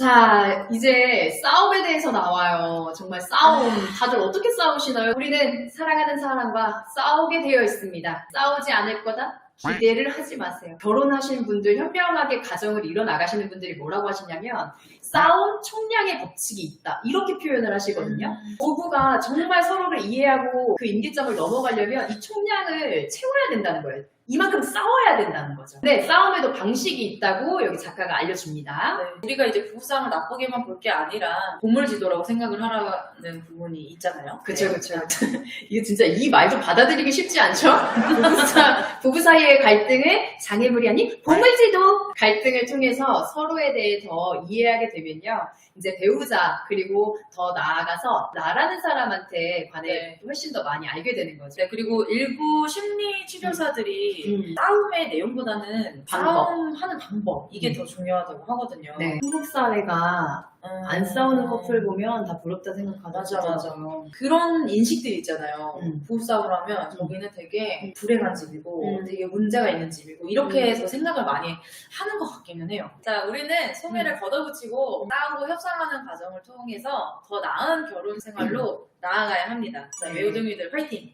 자, 이제 싸움에 대해서 나와요. 정말 싸움. 다들 어떻게 싸우시나요? 우리는 사랑하는 사람과 싸우게 되어 있습니다. 싸우지 않을 거다? 기대를 하지 마세요. 결혼하신 분들, 현명하게 가정을 이뤄나가시는 분들이 뭐라고 하시냐면 싸움 총량의 법칙이 있다. 이렇게 표현을 하시거든요. 부부가 정말 서로를 이해하고 그 임계점을 넘어가려면 이 총량을 채워야 된다는 거예요. 이만큼 싸워야 된다는 거죠. 네, 싸움에도 방식이 있다고 여기 작가가 알려줍니다. 네, 우리가 이제 부부싸움을 나쁘게만 볼 게 아니라 보물지도라고 생각을 하라는 부분이 있잖아요. 그쵸. 이게 진짜 이 말도 받아들이기 쉽지 않죠? 부부 사이의 갈등을 장애물이 아닌 보물지도 갈등을 통해서 서로에 대해 더 이해하게 되면요. 이제 배우자 그리고 더 나아가서 나라는 사람한테 관해 훨씬 더 많이 알게 되는 거죠. 네, 그리고 일부 심리 치료사들이 싸움의 내용보다는 싸움하는 방법 이게 더 중요하다고 하거든요. 네. 한국 사회가 안 싸우는 커플 보면 다 부럽다 생각하죠. 맞아. 그런 인식들이 있잖아요. 부부싸움을 하면 저기는 되게 불행한 집이고 되게 문제가 있는 집이고 이렇게 해서 생각을 많이 하는 것 같기는 해요. 자, 우리는 소매를 걷어붙이고 싸우고 협상하는 과정을 통해서 더 나은 결혼 생활로 나아가야 합니다. 자, 외우둥이들 파이팅!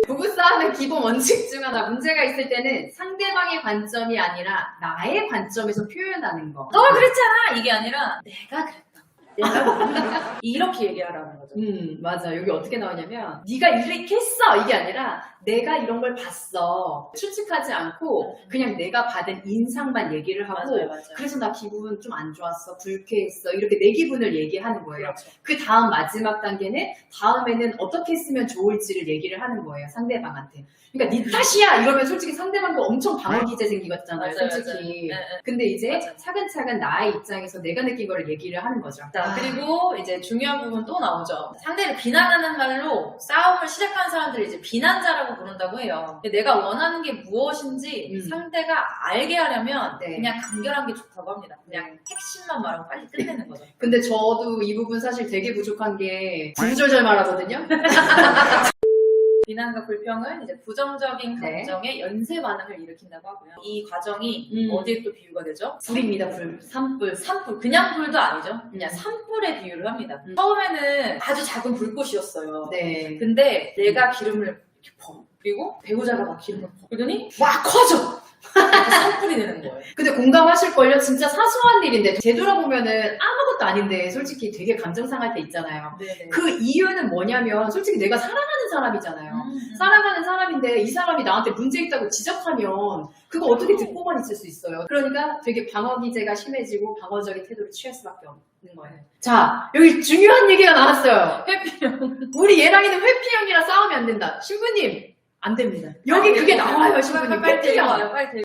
부부싸움의 기본 원칙 중 하나, 문제가 있을 때는 상대방의 관점이 아니라 나의 관점에서 표현하는 거. 너가 그랬잖아! 이게 아니라 내가 그랬다. 내가 이렇게 얘기하라는 거죠. 맞아. 여기 어떻게 나오냐면 네가 이렇게 했어! 이게 아니라 내가 이런 걸 봤어. 추측하지 않고 그냥 내가 받은 인상만 얘기를 하고 맞아요. 그래서 나 기분 좀 안 좋았어. 불쾌했어. 이렇게 내 기분을 얘기하는 거예요. 그렇죠. 그 다음 마지막 단계는 다음에는 어떻게 했으면 좋을지를 얘기를 하는 거예요. 상대방한테. 그러니까 네 탓이야! 이러면 솔직히 상대방도 엄청 방어기제 생기잖아요. 솔직히. 맞아요. 근데 이제 맞아요. 차근차근 나의 입장에서 내가 느낀 거를 얘기를 하는 거죠. 자, 그리고 이제 중요한 부분 또 나오죠. 상대를 비난하는 말로 싸움을 시작한 사람들을 이제 비난자라고 부른다고 해요. 내가 원하는 게 무엇인지 상대가 알게 하려면 그냥 간결한 게 좋다고 합니다. 그냥 핵심만 말하고 빨리 끝내는 거죠. 근데 저도 이 부분 사실 되게 부족한 게 구구절절 말하거든요. 비난과 불평은 이제 부정적인 감정의 연쇄 반응을 일으킨다고 하고요. 이 과정이 어디에 또 비유가 되죠? 불입니다, 불. 산불. 산불. 그냥 불도 아니죠. 그냥 산불에 비유를 합니다. 처음에는 아주 작은 불꽃이었어요. 네. 근데 내가 기름을 이렇게 퍼. 그리고 배우자가 막 기름을 퍼. 그러더니 막 커져! 산불이 되는 거예요. 근데 공감하실걸요? 진짜 사소한 일인데 되돌아보면은 아무것도 아닌데 솔직히 되게 감정 상할 때 있잖아요. 네네. 그 이유는 뭐냐면 솔직히 내가 사랑하는 사람이잖아요. 사랑하는 사람인데 이 사람이 나한테 문제 있다고 지적하면 그거 어떻게 듣고만 있을 수 있어요. 그러니까 되게 방어기제가 심해지고 방어적인 태도를 취할 수밖에 없는 거예요. 자, 여기 중요한 얘기가 나왔어요. 회피형. 우리 얘랑이는 회피형이라 싸우면 안 된다. 신부님 안 됩니다. 여기 그게 나와요, 신부님. 회피형. 빨리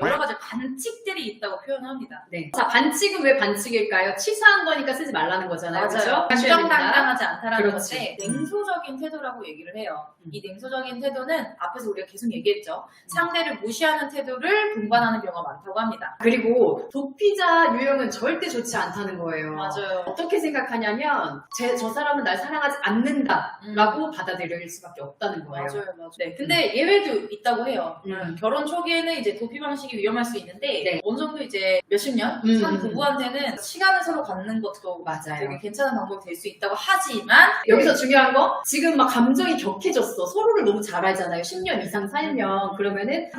여러 가지 반칙들이 있다고 표현합니다. 네. 자, 반칙은 왜 반칙일까요? 치사한 거니까 쓰지 말라는 거잖아요. 맞아요. 부정당당하지 않다라는 그렇지. 건데 냉소적인 태도라고 얘기를 해요. 이 냉소적인 태도는 앞에서 우리가 계속 얘기했죠. 상대를 무시하는 태도를 동반하는 경우가 많다고 합니다. 그리고 도피자 유형은 절대 좋지 않다는 거예요. 맞아요. 어떻게 생각하냐면 저 사람은 날 사랑하지 않는다라고 받아들일 수밖에 없다는 거예요. 맞아요. 네, 근데 예외도 있다고 해요. 결혼 초기에는 이제 도피 방식이 위험할 수 있는데 어느 정도 이제 몇십 년 산 부부한테는 시간을 서로 갖는 것도 맞아요. 되게 괜찮은 방법이 될 수 있다고 하지만 여기서 중요한 거 지금 막 감정이 격해졌어. 서로를 너무 잘 알잖아요. 10년 이상 살면 그러면은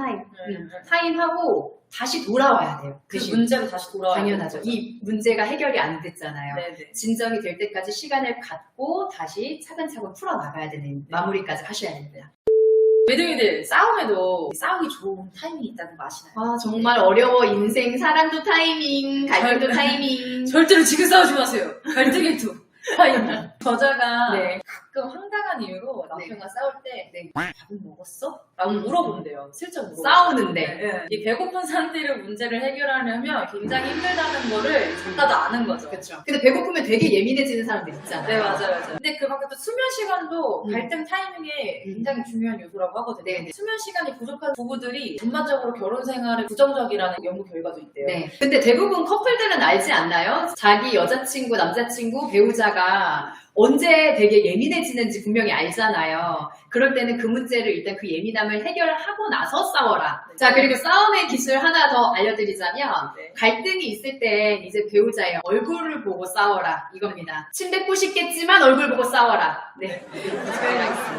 타임하고 다시 돌아와야 돼요. 그 문제로 다시 돌아와야 당연하죠. 이 문제가 해결이 안 됐잖아요. 네네. 진정이 될 때까지 시간을 갖고 다시 차근차근 풀어나가야 되는 마무리까지 하셔야 됩니다. 외동이들 싸움에도 싸우기 좋은 타이밍이 있다는 거 아시나요? 아, 정말 어려워. 인생 사랑도 타이밍, 갈등도 타이밍. 절대로 지금 싸우지 마세요. 갈등에도 타이밍. 저자가 네. 가끔 황당한 이유로 남편과 싸울 때 밥은 먹었어? 라고 음. 물어본대요. 슬쩍 물어본대요. 싸우는데. 네. 이 배고픈 상태로 문제를 해결하려면 굉장히 힘들다는 거를 작가도 아는 거죠. 그렇죠. 근데 배고프면 되게 예민해지는 사람들 있잖아요. 네, 맞아요. 근데 그만큼 또 수면 시간도 갈등 타이밍에 굉장히 중요한 요소라고 하거든요. 네. 수면 시간이 부족한 부부들이 전반적으로 결혼 생활에 부정적이라는 연구 결과도 있대요. 네. 근데 대부분 커플들은 알지 않나요? 자기 여자친구, 남자친구, 배우자가 언제 되게 예민해지는지 분명히 알잖아요. 그럴 때는 그 문제를 일단 그 예민함을 해결하고 나서 싸워라. 네. 자, 그리고 싸움의 기술 하나 더 알려드리자면 네. 갈등이 있을 때 이제 배우자예요. 얼굴을 보고 싸워라 이겁니다. 침 뱉고 싶겠지만 얼굴 보고 싸워라. 네.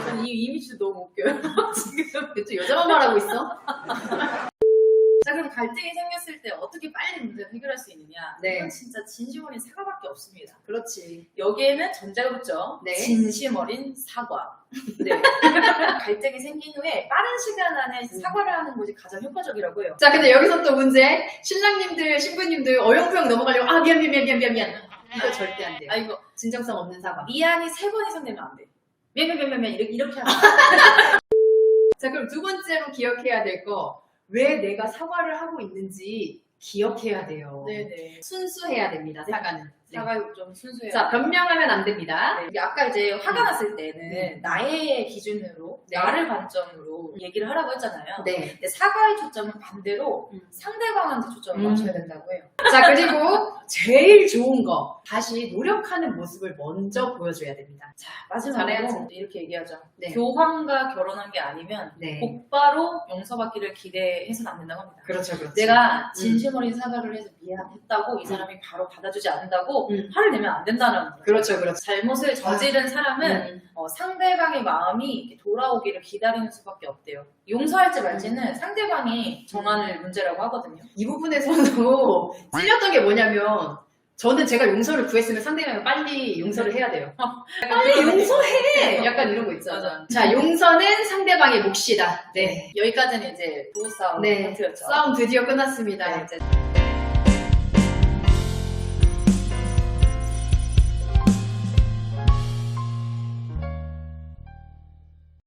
저는 이 이미지도 너무 웃겨요. 지금. 왜 또 여자만 말하고 있어? 자, 그럼 갈등이 생겼을 때 어떻게 빨리 문제를 해결할 수 있느냐? 네. 이건 진짜 진심 어린 사과밖에 없습니다. 그렇지. 여기에는 전제가 붙죠. 네. 진심 어린 사과. 네. 갈등이 생긴 후에 빠른 시간 안에 사과를 하는 것이 가장 효과적이라고 해요. 자, 근데 여기서 또 문제. 신랑님들, 신부님들 어영부영 넘어가려고 미안. 이거 절대 안 돼요. 아, 이거 진정성 없는 사과. 미안이 3번 이상 되면 안 돼. 미안 이렇게 하면 자, 그럼 두 번째로 기억해야 될 거. 왜 내가 사과를 하고 있는지 기억해야 돼요. 네네. 순수해야 됩니다, 사과는. 네. 사과 좀 순수해요. 자, 변명하면 안 됩니다. 네. 아까 이제 화가 났을 때는 나의 기준으로, 네. 나를 관점으로 얘기를 하라고 했잖아요. 네. 근데 사과의 초점은 반대로 상대방한테 초점을 음. 맞춰야 된다고 해요. 자, 그리고 제일 좋은 거. 다시 노력하는 모습을 먼저 보여줘야 됩니다. 자, 마지막으로 잘해야지. 이렇게 얘기하죠. 네. 교황과 결혼한 게 아니면 네. 곧바로 용서받기를 기대해서는 안 된다고 합니다. 그렇죠, 그렇죠. 내가 진심 어린 사과를 해서 미안했다고 이 사람이 바로 받아주지 않는다고 화를 내면 안 된다는 거죠. 그렇죠, 그렇죠. 잘못을 저지른 사람은 상대방의 마음이 이렇게 돌아오기를 기다리는 수밖에 없대요. 용서할지 말지는 상대방이 정하는 문제라고 하거든요. 이 부분에서도 찔렸던 게 뭐냐면 저는 제가 용서를 구했으면 상대방이 빨리 용서를 해야 돼요. 빨리 용서해! 약간 이런 거 있잖아. 자, 용서는 상대방의 몫이다. 네. 여기까지는 이제 부부싸움 네. 파트였죠. 싸움 드디어 끝났습니다. 네.